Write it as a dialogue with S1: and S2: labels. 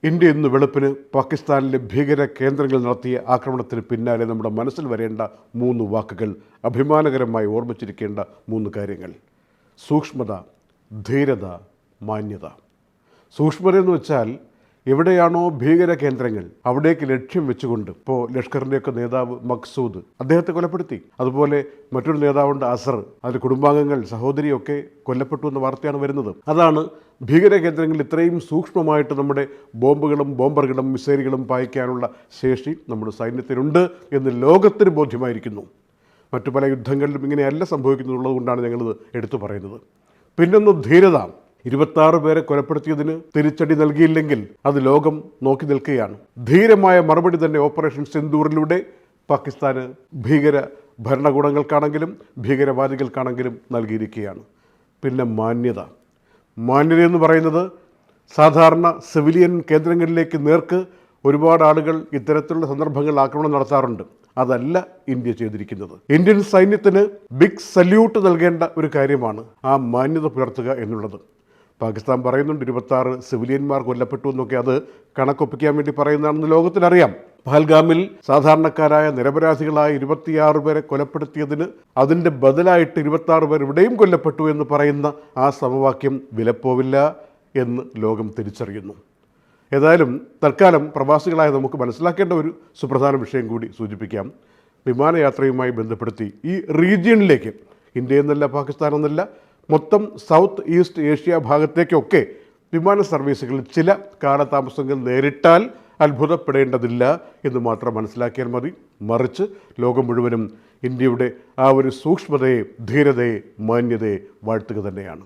S1: India ഇന്ന് വെളുപ്പിന് പാകിസ്ഥാനിലെ ഭീകര കേന്ദ്രങ്ങൾ നടത്തിയ ആക്രമണത്തിന് പിന്നാലെ നമ്മുടെ മനസ്സിൽ വരേണ്ട 3 വാക്കുകൾ, അഭിമാനകരമായി ഓർമ്മിച്ചിരിക്കേണ്ട 3 കാര്യങ്ങൾ: സൂക്ഷ്മത, ധീരത, മാന്യത. സൂക്ഷ്മത എന്ന് വെച്ചാൽ എവിടെയാണോ ഭീകര കേന്ദ്രങ്ങൾ അവിടേക്ക് ലക്ഷ്യം വെച്ചുകൊണ്ട്, ഇപ്പോൾ ലഷ്കറിൻ്റെയൊക്കെ നേതാവ് മക്സൂദ്, അദ്ദേഹത്തെ കൊലപ്പെടുത്തി. അതുപോലെ മറ്റൊരു നേതാവുണ്ട് അസർ, അതിൻ്റെ കുടുംബാംഗങ്ങൾ, സഹോദരിയൊക്കെ കൊല്ലപ്പെട്ടു എന്ന വാർത്തയാണ് വരുന്നത്. അതാണ് ഭീകര കേന്ദ്രങ്ങളിൽ ഇത്രയും സൂക്ഷ്മമായിട്ട് നമ്മുടെ ബോംബുകളും ബോംബറുകളും മിസൈലുകളും പായിക്കാനുള്ള ശേഷി നമ്മുടെ സൈന്യത്തിനുണ്ട് എന്ന് ലോകത്തിന് ബോധ്യമായിരിക്കുന്നു. മറ്റു പല യുദ്ധങ്ങളിലും ഇങ്ങനെയല്ല സംഭവിക്കുന്നുള്ളത് കൊണ്ടാണ് ഞങ്ങളിത് എടുത്തു പറയുന്നത്. പിന്നൊന്ന് ധീരത. 26 പേരെ കൊലപ്പെടുത്തിയതിന് തിരിച്ചടി നൽകിയില്ലെങ്കിൽ അത് ലോകം നോക്കി നിൽക്കുകയാണ്. ധീരമായ മറുപടി തന്നെ ഓപ്പറേഷൻ സിന്ദൂറിലൂടെ പാകിസ്ഥാന് ഭീകര ഭരണകൂടങ്ങൾക്കാണെങ്കിലും ഭീകരവാദികൾക്കാണെങ്കിലും നൽകിയിരിക്കുകയാണ്. പിന്നെ മാന്യത. മാന്യത എന്ന് പറയുന്നത് സാധാരണ സിവിലിയൻ കേന്ദ്രങ്ങളിലേക്ക് നേർക്ക് ഒരുപാട് ആളുകൾ ഇത്തരത്തിലുള്ള സന്ദർഭങ്ങളിൽ ആക്രമണം നടത്താറുണ്ട്. അതല്ല ഇന്ത്യ ചെയ്തിരിക്കുന്നത്. ഇന്ത്യൻ സൈന്യത്തിന് ബിഗ് സല്യൂട്ട് നൽകേണ്ട ഒരു കാര്യമാണ് ആ മാന്യത പുലർത്തുക എന്നുള്ളത്. പാകിസ്ഥാൻ പറയുന്നുണ്ട് 26 സിവിലിയന്മാർ കൊല്ലപ്പെട്ടു എന്നൊക്കെ. അത് കണക്കൊപ്പിക്കാൻ വേണ്ടി പറയുന്നതാണെന്ന് ലോകത്തിനറിയാം. പഹൽഗാമിൽ സാധാരണക്കാരായ നിരപരാധികളായ 26 പേരെ കൊലപ്പെടുത്തിയതിന് അതിൻ്റെ ബദലായിട്ട് 26 പേർ ഇവിടെയും കൊല്ലപ്പെട്ടു എന്ന് പറയുന്ന ആ സമവാക്യം വിലപ്പോവില്ല എന്ന് ലോകം തിരിച്ചറിയുന്നു. ഏതായാലും തൽക്കാലം പ്രവാസികളായ നമുക്ക് മനസ്സിലാക്കേണ്ട ഒരു സുപ്രധാന വിഷയം കൂടി സൂചിപ്പിക്കാം. വിമാനയാത്രയുമായി ബന്ധപ്പെടുത്തി ഈ റീജിയണിലേക്ക്, ഇന്ത്യ എന്നല്ല പാകിസ്ഥാൻ എന്നല്ല, മൊത്തം സൗത്ത് ഈസ്റ്റ് ഏഷ്യ ഭാഗത്തേക്കൊക്കെ വിമാന സർവീസുകളിൽ ചില കാലതാമസങ്ങൾ നേരിട്ടാൽ അത്ഭുതപ്പെടേണ്ടതില്ല എന്ന് മാത്രം മനസ്സിലാക്കിയാൽ മതി. മറിച്ച് ലോകം മുഴുവനും ഇന്ത്യയുടെ ആ ഒരു സൂക്ഷ്മതയെ, ധീരതയെ, മാന്യതയെ വാഴ്ത്തുക തന്നെയാണ്.